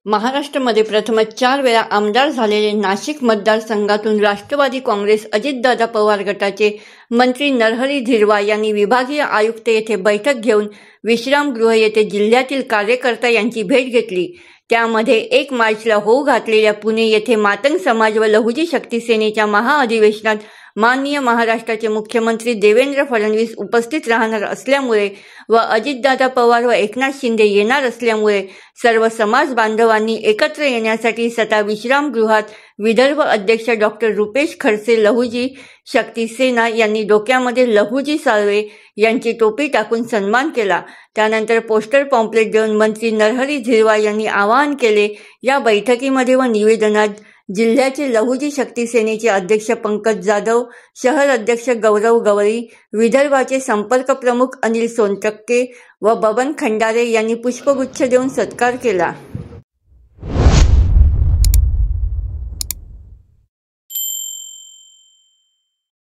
महाराष्ट्रामध्ये प्रथमच 4 वेळा आमदार झालेले नाशिक मतदारसंघातून राष्ट्रवादी काँग्रेस अजितदादा पवार गटाचे मंत्री नरहरी झिरवाळ यांनी विभागीय आयुक्त येथे बैठक घेऊन विश्रामगृह येथे जिल्ह्यातील कार्यकर्ता यांची भेट घेतली। त्यामध्ये 1 मार्चला होऊ घातलेल्या पुणे येथे मातंग समाज व लहुजी शक्ती सेनेच्या महाअधिवेशनात माननीय महाराष्ट्राचे मुख्यमंत्री देवेंद्र फडणवीस उपस्थित राहणार असल्यामुळे व अजितदादा पवार व एकनाथ शिंदे येणार असल्यामुळे सर्व समाज बांधवांनी एकत्र येण्यासाठी सता विश्रामगृहात विदर्भ अध्यक्ष डॉक्टर रुपेश खडसे लहुजी शक्ती सेना यांनी डोक्यामध्ये लहुजी साळवे यांची टोपी टाकून सन्मान केला। त्यानंतर पोस्टर पॉम्पलेट देऊन मंत्री नरहरी झिरवाळ यांनी आवाहन केले। या बैठकीमध्ये व निवेदनात जिल्ह्याचे लहुजी शक्ती सेनेचे अध्यक्ष पंकज जाधव, शहर अध्यक्ष गौरव गवळी, विदर्भाचे संपर्क प्रमुख अनिल सोनटक्के व बबन खंडारे यांनी पुष्पगुच्छ देऊन सत्कार केला।